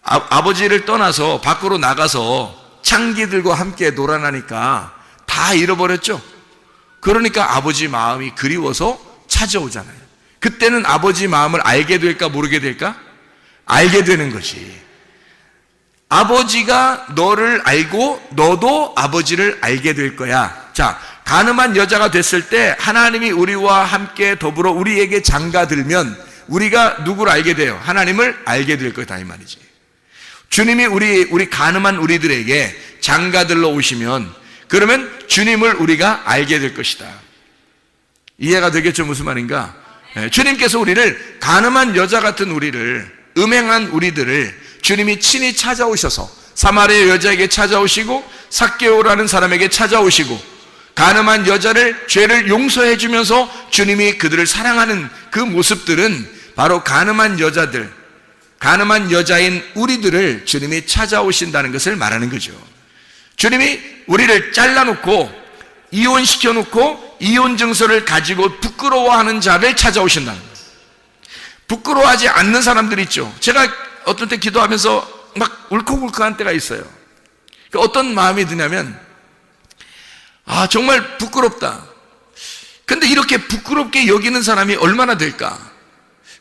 아버지를 떠나서 밖으로 나가서 창기들과 함께 놀아나니까 다 잃어버렸죠. 그러니까 아버지 마음이 그리워서 찾아오잖아요. 그때는 아버지 마음을 알게 될까 모르게 될까? 알게 되는 것이. 아버지가 너를 알고 너도 아버지를 알게 될 거야. 자, 간음한 여자가 됐을 때 하나님이 우리와 함께 더불어 우리에게 장가들면 우리가 누구를 알게 돼요? 하나님을 알게 될 거다, 이 말이지. 주님이 우리 간음한 우리들에게 장가들러 오시면 그러면 주님을 우리가 알게 될 것이다. 이해가 되겠죠? 무슨 말인가? 네, 주님께서 우리를, 간음한 여자 같은 우리를, 음행한 우리들을 주님이 친히 찾아오셔서 사마리아 여자에게 찾아오시고 삭개오라는 사람에게 찾아오시고 간음한 여자를, 죄를 용서해 주면서 주님이 그들을 사랑하는 그 모습들은 바로 간음한 여자들, 간음한 여자인 우리들을 주님이 찾아오신다는 것을 말하는 거죠. 주님이 우리를 잘라놓고 이혼시켜놓고 이혼 증서를 가지고 부끄러워하는 자를 찾아오신다는 거예요. 부끄러워하지 않는 사람들 있죠. 제가 어떤 때 기도하면서 막 울컥울컥한 때가 있어요. 어떤 마음이 드냐면, 아, 정말 부끄럽다. 근데 이렇게 부끄럽게 여기는 사람이 얼마나 될까?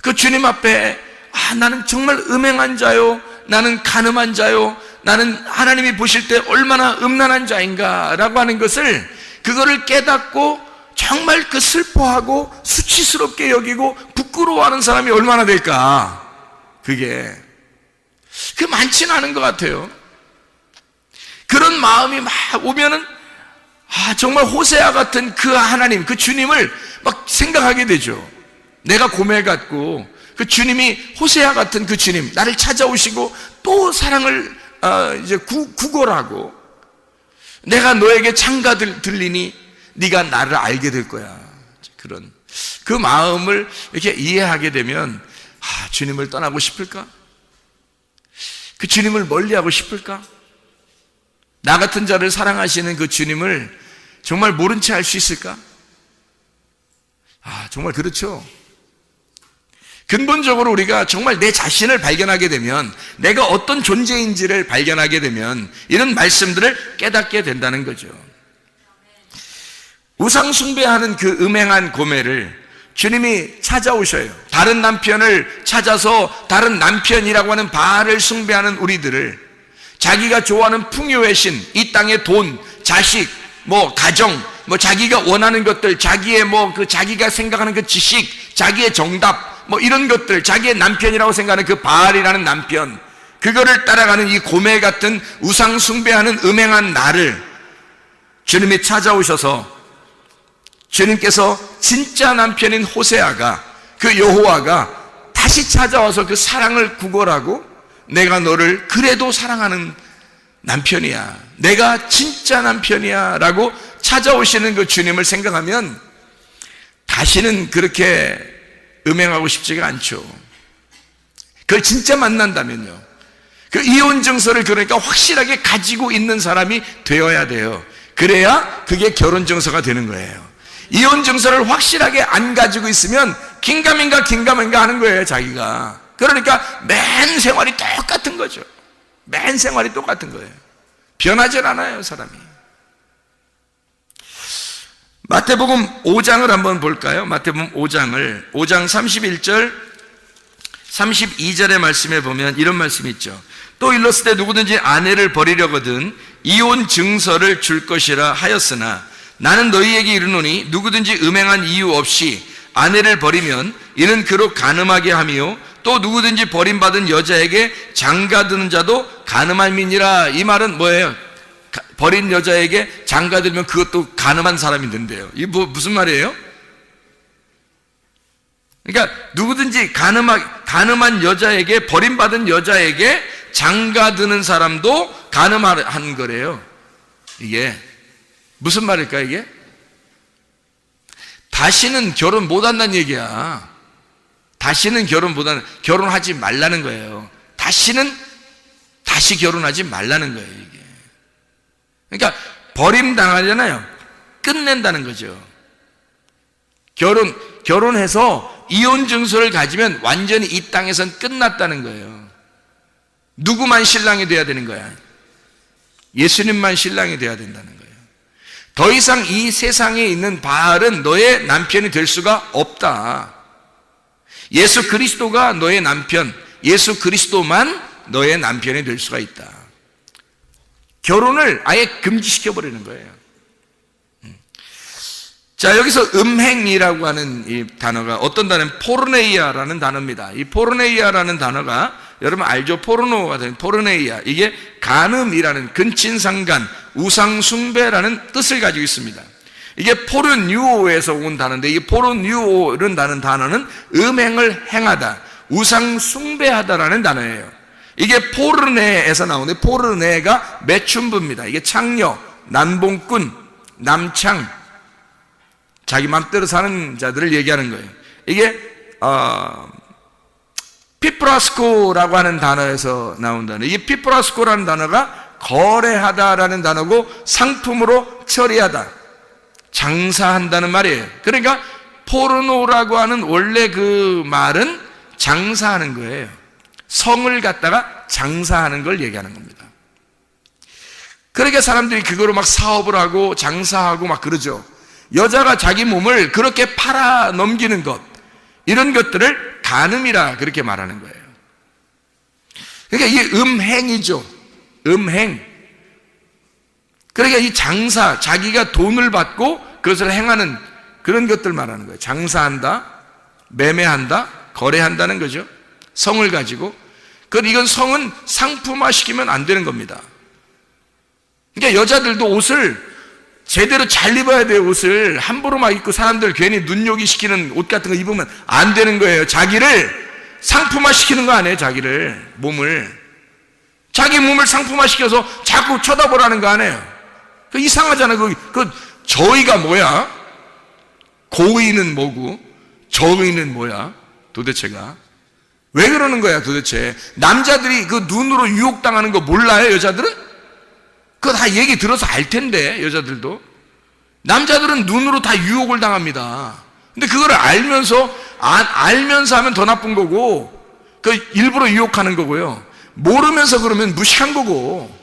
그 주님 앞에, 아, 나는 정말 음행한 자요, 나는 간음한 자요, 나는 하나님이 보실 때 얼마나 음란한 자인가 라고 하는 것을, 그거를 깨닫고 정말 그 슬퍼하고 수치스럽게 여기고 부끄러워하는 사람이 얼마나 될까? 그게 많지는 않은 것 같아요. 그런 마음이 막 오면은, 아, 정말 호세아 같은 그 하나님, 그 주님을 막 생각하게 되죠. 내가 고멜 같고 그 주님이 호세아 같은 그 주님, 나를 찾아오시고 또 사랑을 이제 구걸하고, 내가 너에게 장가들리니 네가 나를 알게 될 거야. 그런 그 마음을 이렇게 이해하게 되면, 아, 주님을 떠나고 싶을까? 그 주님을 멀리하고 싶을까? 나 같은 자를 사랑하시는 그 주님을 정말 모른 채 할 수 있을까? 아, 정말 그렇죠. 근본적으로 우리가 정말 내 자신을 발견하게 되면, 내가 어떤 존재인지를 발견하게 되면 이런 말씀들을 깨닫게 된다는 거죠. 우상 숭배하는 그 음행한 고멜을 주님이 찾아오셔요. 다른 남편을 찾아서 다른 남편이라고 하는 바알을 숭배하는 우리들을, 자기가 좋아하는 풍요의 신, 이 땅의 돈, 자식, 가정, 자기가 원하는 것들, 자기의 자기가 생각하는 그 지식, 자기의 정답, 이런 것들, 자기의 남편이라고 생각하는 그 바알이라는 남편, 그거를 따라가는 이 고멜 같은 우상 숭배하는 음행한 나를 주님이 찾아오셔서 주님께서 진짜 남편인 호세아가, 그 여호와가 다시 찾아와서 그 사랑을 구걸하고 내가 너를 그래도 사랑하는 남편이야, 내가 진짜 남편이야 라고 찾아오시는 그 주님을 생각하면 다시는 그렇게 음행하고 싶지가 않죠. 그걸 진짜 만난다면요, 그 이혼 증서를 그러니까 확실하게 가지고 있는 사람이 되어야 돼요. 그래야 그게 결혼 증서가 되는 거예요. 이혼 증서를 확실하게 안 가지고 있으면 긴가민가 하는 거예요, 자기가. 그러니까 맨 생활이 똑같은 거죠. 맨 생활이 똑같은 거예요. 변하질 않아요, 사람이. 마태복음 5장을 한번 볼까요? 마태복음 5장 31절 32절의 말씀에 보면 이런 말씀이 있죠. 또 일렀을 때 누구든지 아내를 버리려거든 이혼 증서를 줄 것이라 하였으나 나는 너희에게 이르노니 누구든지 음행한 이유 없이 아내를 버리면 이는 그로 간음하게 하며 또 누구든지 버림받은 여자에게 장가드는 자도 간음함이니라. 이 말은 뭐예요? 버린 여자에게 장가들면 그것도 간음한 사람이 된대요. 이게 무슨 말이에요? 그러니까 누구든지 간음한 여자에게, 버림받은 여자에게 장가드는 사람도 간음한 거래요. 이게 무슨 말일까 이게? 다시는 결혼 못한다는 얘기야. 다시는 결혼하지 말라는 거예요. 다시 결혼하지 말라는 거예요, 이게. 그러니까 버림당하잖아요. 끝낸다는 거죠. 결혼해서 이혼 증서를 가지면 완전히 이 땅에선 끝났다는 거예요. 누구만 신랑이 돼야 되는 거야? 예수님만 신랑이 돼야 된다는 거예요. 더 이상 이 세상에 있는 바알은 너의 남편이 될 수가 없다. 예수 그리스도가 너의 남편, 예수 그리스도만 너의 남편이 될 수가 있다. 결혼을 아예 금지시켜버리는 거예요. 자, 여기서 음행이라고 하는 이 단어가 어떤 단어는 포르네이아라는 단어입니다. 이 포르네이아라는 단어가 여러분 알죠? 포르노가 된 포르네이아. 이게 간음이라는 근친상간, 우상숭배라는 뜻을 가지고 있습니다. 이게 포르뉴오에서 온 단어인데 이 포르뉴오라는 단어는 음행을 행하다, 우상숭배하다라는 단어예요. 이게 포르네에서 나오는데 포르네가 매춘부입니다. 이게 창녀, 남봉꾼, 남창, 자기 맘대로 사는 자들을 얘기하는 거예요. 이게 피프라스코라고 하는 단어에서 나온 단어. 이게 피프라스코라는 단어가 거래하다라는 단어고 상품으로 처리하다, 장사한다는 말이에요. 그러니까 포르노라고 하는 원래 그 말은 장사하는 거예요. 성을 갖다가 장사하는 걸 얘기하는 겁니다. 그러니까 사람들이 그거로 막 사업을 하고 장사하고 막 그러죠. 여자가 자기 몸을 그렇게 팔아 넘기는 것, 이런 것들을 간음이라 그렇게 말하는 거예요. 그러니까 이게 음행이죠. 음행. 그러니까 이 장사, 자기가 돈을 받고 그것을 행하는 그런 것들 말하는 거예요. 장사한다, 매매한다, 거래한다는 거죠. 성을 가지고. 이건 성은 상품화시키면 안 되는 겁니다. 그러니까 여자들도 옷을 제대로 잘 입어야 돼요. 옷을 함부로 막 입고 사람들 괜히 눈요기 시키는 옷 같은 거 입으면 안 되는 거예요. 자기를 상품화시키는 거 아니에요. 자기 몸을 상품화시켜서 자꾸 쳐다보라는 거 아니에요. 그 이상하잖아. 그 저의가 뭐야? 고의는 뭐고 저의는 뭐야? 도대체가 왜 그러는 거야 도대체? 남자들이 그 눈으로 유혹당하는 거 몰라요? 여자들은? 그거 다 얘기 들어서 알 텐데. 여자들도. 남자들은 눈으로 다 유혹을 당합니다. 근데 그거를 알면서 하면 더 나쁜 거고, 그 일부러 유혹하는 거고요. 모르면서 그러면 무식한 거고.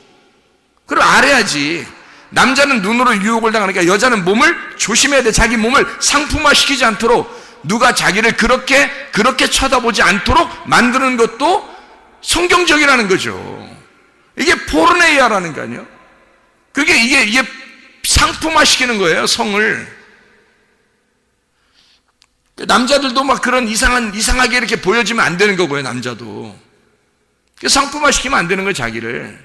그걸 알아야지. 남자는 눈으로 유혹을 당하니까 여자는 몸을 조심해야 돼. 자기 몸을 상품화시키지 않도록, 누가 자기를 그렇게 쳐다보지 않도록 만드는 것도 성경적이라는 거죠. 이게 포르네이아라는 거 아니에요? 이게 상품화시키는 거예요, 성을. 남자들도 막 그런 이상하게 이렇게 보여지면 안 되는 거고요, 남자도. 상품화시키면 안 되는 거예요, 자기를.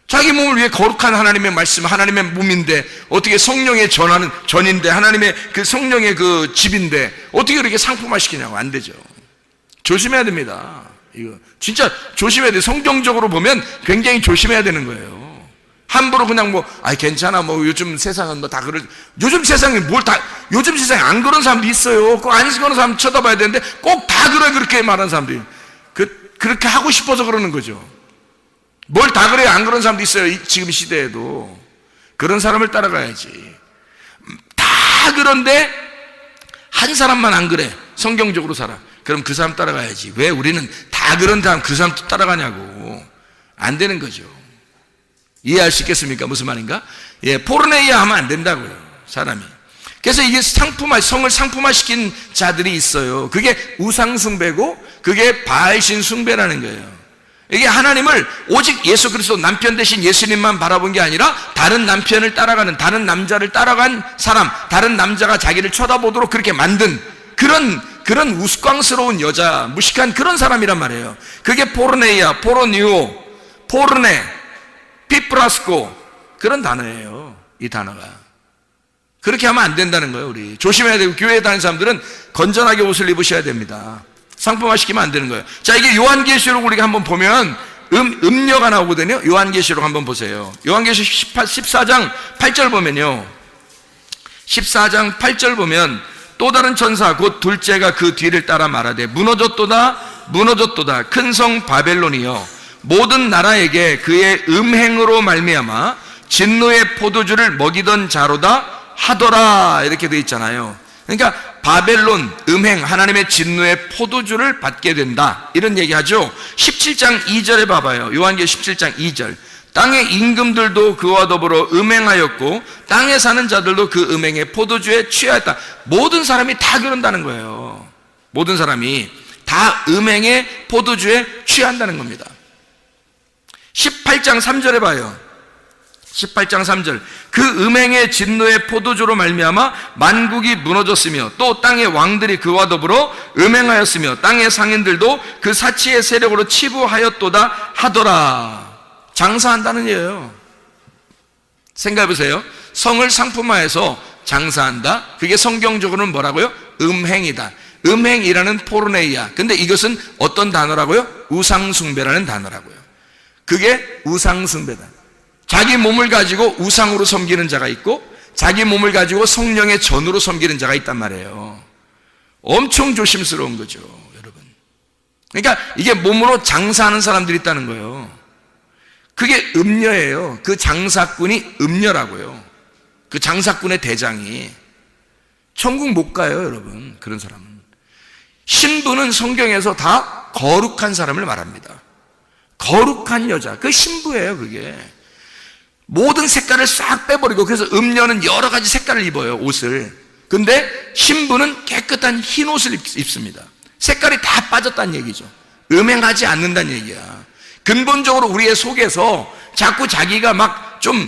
자기 몸을 위해 거룩한 하나님의 말씀, 하나님의 몸인데 어떻게 성령의 전인데 하나님의 그 성령의 그 집인데 어떻게 그렇게 상품화시키냐고. 안 되죠. 조심해야 됩니다. 이거 진짜 조심해야 돼. 성경적으로 보면 굉장히 조심해야 되는 거예요. 함부로 그냥 괜찮아, 요즘 세상은 다 요즘 세상에 요즘 세상에 안 그런 사람도 있어요. 꼭 안 그런 사람 쳐다봐야 되는데 꼭 다 그렇게 말하는 사람들이. 그렇게 하고 싶어서 그러는 거죠. 뭘 다 그래요? 안 그런 사람도 있어요. 지금 시대에도. 그런 사람을 따라가야지. 다 그런데 한 사람만 안 그래. 성경적으로 살아. 그럼 그 사람 따라가야지. 왜 우리는 다 그런 사람 그 사람 따라가냐고. 안 되는 거죠. 이해할 수 있겠습니까? 무슨 말인가? 포르네이아 하면 안 된다고요, 사람이. 그래서 이게 성을 상품화시킨 자들이 있어요. 그게 우상숭배고 그게 바알신 숭배라는 거예요. 이게 하나님을 오직 예수 그리스도 남편 대신 예수님만 바라본 게 아니라 다른 남편을 따라가는, 다른 남자를 따라간 사람, 다른 남자가 자기를 쳐다보도록 그렇게 만든 그런 우스꽝스러운 여자, 무식한 그런 사람이란 말이에요. 그게 포르네이아, 포르니오, 포르네, 피프라스코 그런 단어예요. 이 단어가. 그렇게 하면 안 된다는 거예요. 우리 조심해야 되고, 교회에 다니는 사람들은 건전하게 옷을 입으셔야 됩니다. 상품화시키면 안 되는 거예요. 자, 이게 요한계시록 우리가 한번 보면 음녀가 나오거든요. 요한계시록 한번 보세요. 요한계시록 14장 8절 보면요, 14장 8절 보면 또 다른 천사 곧 둘째가 그 뒤를 따라 말하되 무너졌도다 무너졌도다 큰 성 바벨론이여 모든 나라에게 그의 음행으로 말미암아 진노의 포도주를 먹이던 자로다 하더라. 이렇게 되어 있잖아요. 그러니까 바벨론, 음행, 하나님의 진노의 포도주를 받게 된다, 이런 얘기하죠. 17장 2절에 봐봐요. 요한계시록 17장 2절. 땅의 임금들도 그와 더불어 음행하였고 땅에 사는 자들도 그 음행의 포도주에 취하였다. 모든 사람이 다 그런다는 거예요. 모든 사람이 다 음행의 포도주에 취한다는 겁니다. 18장 3절에 봐요. 18장 3절. 그 음행의 진노의 포도주로 말미암아 만국이 무너졌으며 또 땅의 왕들이 그와 더불어 음행하였으며 땅의 상인들도 그 사치의 세력으로 치부하였도다 하더라. 장사한다는 얘기예요. 생각해보세요. 성을 상품화해서 장사한다. 그게 성경적으로는 뭐라고요? 음행이다. 음행이라는 포르네이아. 근데 이것은 어떤 단어라고요? 우상숭배라는 단어라고요. 그게 우상숭배다. 자기 몸을 가지고 우상으로 섬기는 자가 있고 자기 몸을 가지고 성령의 전으로 섬기는 자가 있단 말이에요. 엄청 조심스러운 거죠, 여러분. 그러니까 이게 몸으로 장사하는 사람들이 있다는 거예요. 그게 음녀예요. 그 장사꾼이 음녀라고요. 그 장사꾼의 대장이. 천국 못 가요, 여러분. 그런 사람은. 신부는 성경에서 다 거룩한 사람을 말합니다. 거룩한 여자, 그 신부예요. 그게 모든 색깔을 싹 빼버리고, 그래서 음녀는 여러 가지 색깔을 입어요, 옷을. 근데 신부는 깨끗한 흰 옷을 입습니다. 색깔이 다 빠졌다는 얘기죠. 음행하지 않는다는 얘기야. 근본적으로 우리의 속에서 자꾸 자기가 막 좀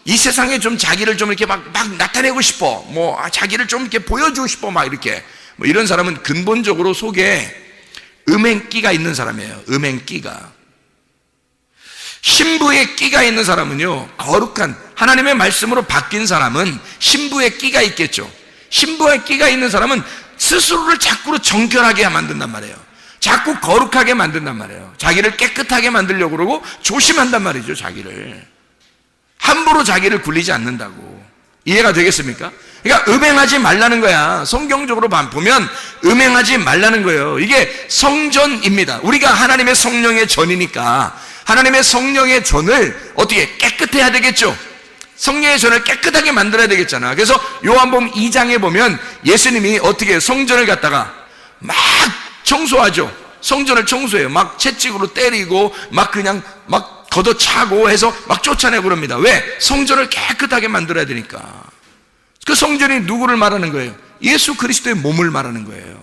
이 세상에 좀 자기를 좀 이렇게 막 나타내고 싶어, 자기를 좀 이렇게 보여주고 싶어, 막 이렇게 이런 사람은 근본적으로 속에 음행기가 있는 사람이에요. 음행기가. 신부의 끼가 있는 사람은요, 거룩한 하나님의 말씀으로 바뀐 사람은 신부의 끼가 있겠죠. 신부의 끼가 있는 사람은 스스로를 자꾸 정결하게 만든단 말이에요. 자꾸 거룩하게 만든단 말이에요. 자기를 깨끗하게 만들려고 그러고 조심한단 말이죠. 자기를 함부로 자기를 굴리지 않는다고. 이해가 되겠습니까? 그러니까 음행하지 말라는 거야. 성경적으로 보면 음행하지 말라는 거예요. 이게 성전입니다. 우리가 하나님의 성령의 전이니까 하나님의 성령의 전을 어떻게 깨끗해야 되겠죠. 성령의 전을 깨끗하게 만들어야 되겠잖아. 그래서 요한복음 2장에 보면 예수님이 어떻게 성전을 갖다가 막 청소하죠. 성전을 청소해요. 막 채찍으로 때리고 막 그냥 막 걷어차고 해서 막 쫓아내고 그럽니다. 왜? 성전을 깨끗하게 만들어야 되니까. 그 성전이 누구를 말하는 거예요? 예수 그리스도의 몸을 말하는 거예요.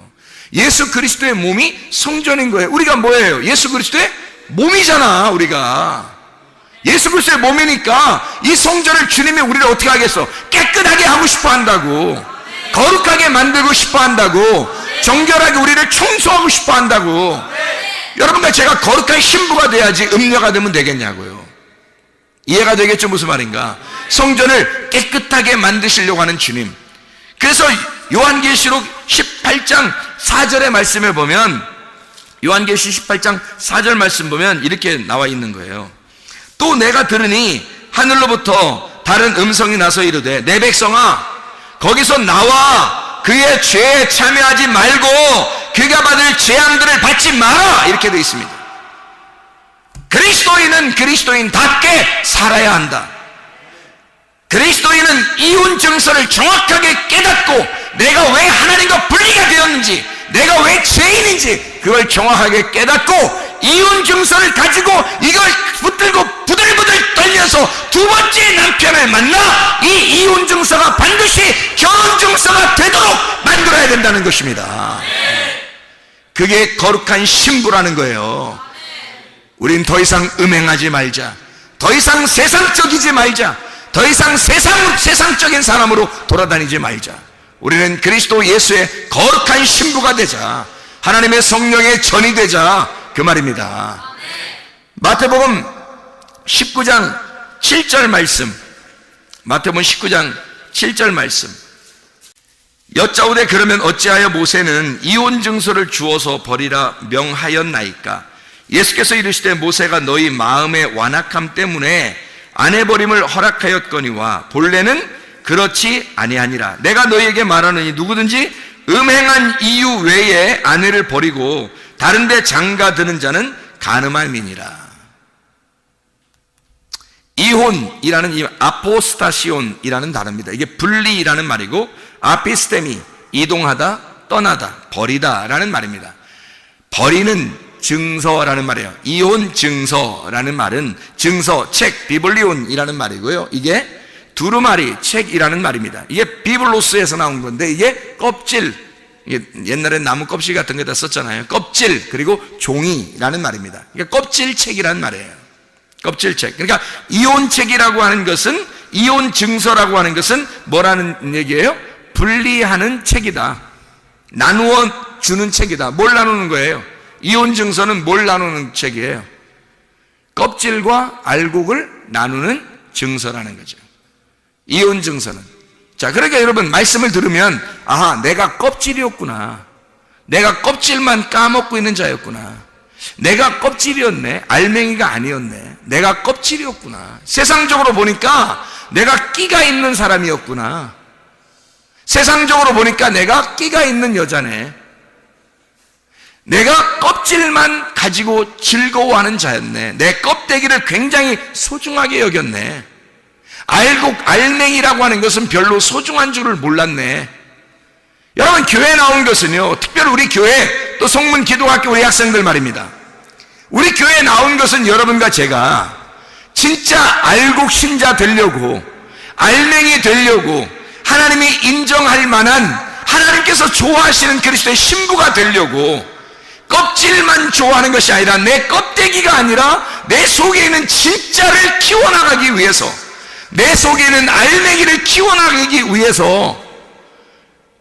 예수 그리스도의 몸이 성전인 거예요. 우리가 뭐예요? 예수 그리스도의 몸이잖아. 우리가 예수 그리스도의 몸이니까 이 성전을 주님이 우리를 어떻게 하겠어? 깨끗하게 하고 싶어 한다고. 거룩하게 만들고 싶어 한다고. 정결하게 우리를 청소하고 싶어 한다고. 여러분과 제가 거룩한 신부가 돼야지 음녀가 되면 되겠냐고요. 이해가 되겠죠? 무슨 말인가? 성전을 깨끗하게 만드시려고 하는 주님. 그래서 요한계시록 18장 4절의 말씀에 보면, 요한계시 18장 4절 말씀 보면 이렇게 나와 있는 거예요. 또 내가 들으니 하늘로부터 다른 음성이 나서 이르되, 내 백성아, 거기서 나와 그의 죄에 참여하지 말고 그가 받을 재앙들을 받지 마라, 이렇게 되어 있습니다. 그리스도인은 그리스도인답게 살아야 한다. 그리스도인은 이혼 증서를 정확하게 깨닫고 내가 왜 하나님과 분리가 되었는지, 내가 왜 죄인인지 그걸 정확하게 깨닫고 이혼 증서를 가지고 이걸 붙들고 부들부들 떨려서 두 번째 남편을 만나 이 이혼 증서가 반드시 결혼 증서가 되도록 만들어야 된다는 것입니다. 그게 거룩한 신부라는 거예요. 우린 더 이상 음행하지 말자, 더 이상 세상적이지 말자, 더 이상 세상적인 사람으로 돌아다니지 말자. 우리는 그리스도 예수의 거룩한 신부가 되자, 하나님의 성령의 전이 되자, 그 말입니다. 마태복음 19장 7절 말씀, 마태복음 19장 7절 말씀. 여짜오되 그러면 어찌하여 모세는 이혼 증서를 주어서 버리라 명하였나이까? 예수께서 이르시되 모세가 너희 마음의 완악함 때문에 아내 버림을 허락하였거니와 본래는 그렇지 아니하니라. 내가 너희에게 말하노니 누구든지 음행한 이유 외에 아내를 버리고 다른 데 장가드는 자는 간음함이니라. 이혼이라는 이 아포스타시온이라는 단어입니다. 이게 분리라는 말이고, 아피스테미, 이동하다, 떠나다, 버리다라는 말입니다. 버리는 증서라는 말이에요. 이혼 증서라는 말은 증서, 책, 비블리온이라는 말이고요. 이게 두루마리, 책이라는 말입니다. 이게 비블로스에서 나온 건데, 이게 껍질, 이게 옛날에 나무 껍질 같은 거다 썼잖아요. 껍질, 그리고 종이라는 말입니다. 이게 껍질책이라는 말이에요. 껍질책. 그러니까 이혼책이라고 하는 것은, 이혼 증서라고 하는 것은 뭐라는 얘기예요? 분리하는 책이다. 나누어 주는 책이다. 뭘 나누는 거예요? 이혼 증서는 뭘 나누는 책이에요? 껍질과 알곡을 나누는 증서라는 거죠. 이혼 증서는. 자, 그러니까 여러분 말씀을 들으면, 아하, 내가 껍질이었구나, 내가 껍질만 까먹고 있는 자였구나, 내가 껍질이었네, 알맹이가 아니었네, 내가 껍질이었구나, 세상적으로 보니까 내가 끼가 있는 사람이었구나, 세상적으로 보니까 내가 끼가 있는 여자네, 내가 껍질만 가지고 즐거워하는 자였네, 내 껍데기를 굉장히 소중하게 여겼네, 알맹이라고 하는 것은 별로 소중한 줄을 몰랐네. 여러분, 교회 나온 것은요, 특별히 우리 교회, 또 성문 기도학교 우리 학생들 말입니다. 우리 교회에 나온 것은 여러분과 제가 진짜 알곡 신자 되려고, 알맹이 되려고, 하나님이 인정할 만한, 하나님께서 좋아하시는 그리스도의 신부가 되려고, 껍질만 좋아하는 것이 아니라 내 껍데기가 아니라 내 속에 있는 진짜를 키워나가기 위해서, 내 속에 있는 알맹이를 키워나가기 위해서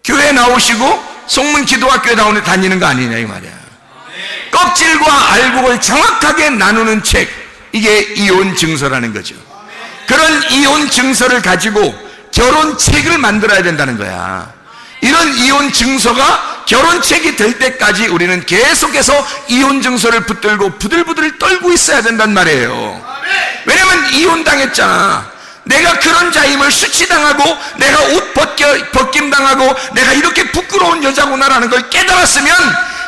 교회에 나오시고 성문 기도학교에 다니는 거 아니냐 이 말이야. 껍질과 알곡을 정확하게 나누는 책, 이게 이혼 증서라는 거죠. 그런 이혼 증서를 가지고 결혼책을 만들어야 된다는 거야. 이런 이혼 증서가 결혼책이 될 때까지 우리는 계속해서 이혼 증서를 붙들고 부들부들 떨고 있어야 된단 말이에요. 왜냐면 이혼당했잖아. 내가 그런 자임을 수치당하고 내가 옷 벗김당하고 내가 이렇게 부끄러운 여자구나라는 걸 깨달았으면,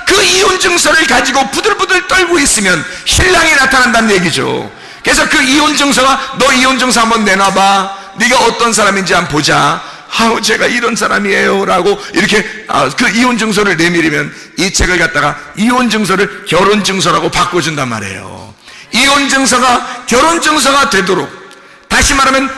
그 이혼 증서를 가지고 부들부들 떨고 있으면 신랑이 나타난다는 얘기죠. 그래서 그 이혼 증서가, 너 이혼 증서 한번 내놔봐, 네가 어떤 사람인지 한번 보자, 아우 제가 이런 사람이에요 라고 이렇게 그 이혼 증서를 내밀으면 이 책을 갖다가 이혼 증서를 결혼 증서라고 바꿔준단 말이에요. 이혼 증서가 결혼 증서가 되도록, 다시 말하면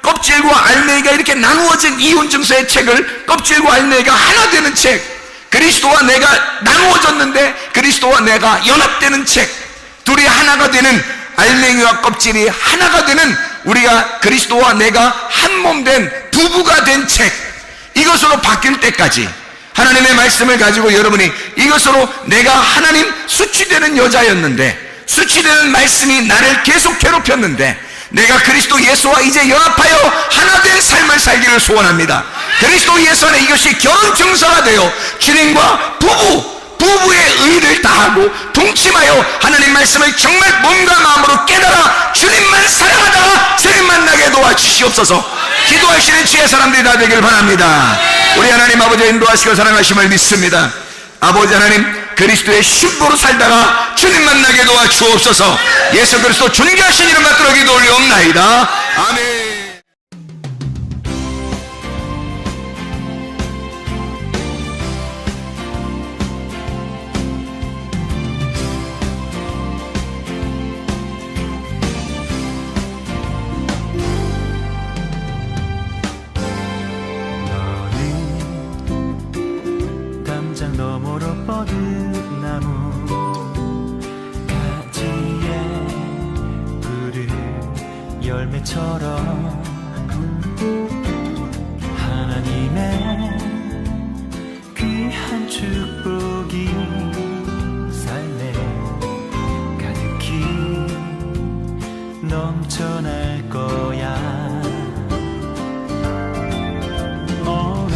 껍질과 알맹이가 이렇게 나누어진 이혼 증서의 책을, 껍질과 알맹이가 하나 되는 책, 그리스도와 내가 나누어졌는데 그리스도와 내가 연합되는 책, 둘이 하나가 되는, 알맹이와 껍질이 하나가 되는, 우리가 그리스도와 내가 한 몸 된 부부가 된 책, 이것으로 바뀔 때까지 하나님의 말씀을 가지고 여러분이 이것으로, 내가 하나님 수치되는 여자였는데, 수치되는 말씀이 나를 계속 괴롭혔는데, 내가 그리스도 예수와 이제 연합하여 하나 된 삶을 살기를 소원합니다. 그리스도 예수 안에 이것이 결혼 증서가 되어 주님과 부부의 의를 다하고 동침하여 하나님 말씀을 정말 몸과 마음으로 깨달아 주님만 사랑하다가 주님 만나게 도와주시옵소서. 기도하시는 주의 사람들이 다 되길 바랍니다. 우리 하나님 아버지의 인도하시고 사랑하심을 믿습니다. 아버지 하나님, 그리스도의 신부로 살다가 주님 만나게 도와주옵소서. 예수 그리스도 존귀하신 이름 받들어 기도 올리옵나이다. 아멘. 열매처럼 하나님의 귀한 축복이 삶에 가득히 넘쳐날 거야. 너는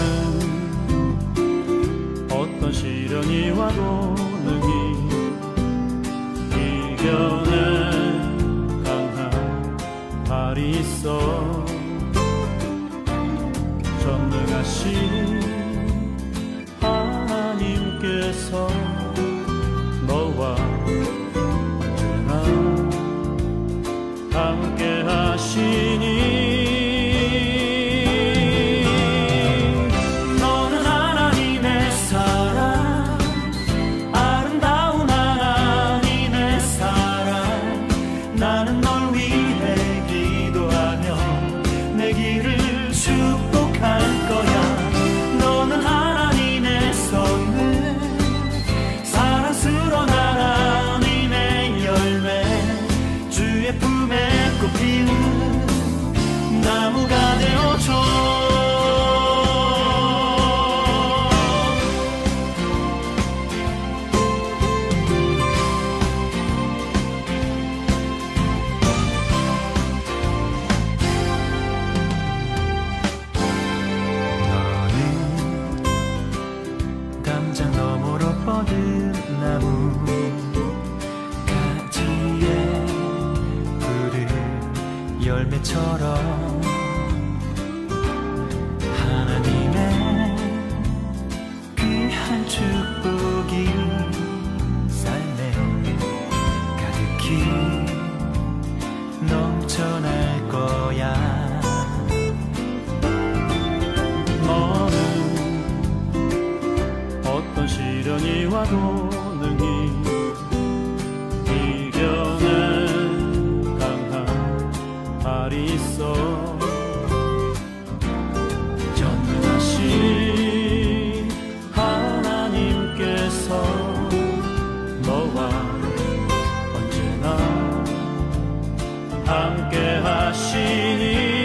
어떤 시련이 와도 능히 이겨내 발이 있어. 전능하신 하나님께서 너와 언제나 함께 하시니 너는 하나님의 사랑, 아름다운 하나님의 사랑. 나는 널 위해 내 길을 축복할 거야. 너는 하나님의 선물, 사랑스러운 하나님의 열매, 주의 품에 꽃피운 나무가 되어줘. 뻗은 나무 가지에 푸른 열매처럼 하나님의 귀한 축복이 삶에 가득히 넘쳐날 거야. 너는 어떤 시련이 와도 능히 이겨낸 강한 발이 있어. 전능하신 하나님께서 너와 언제나 함께 하시니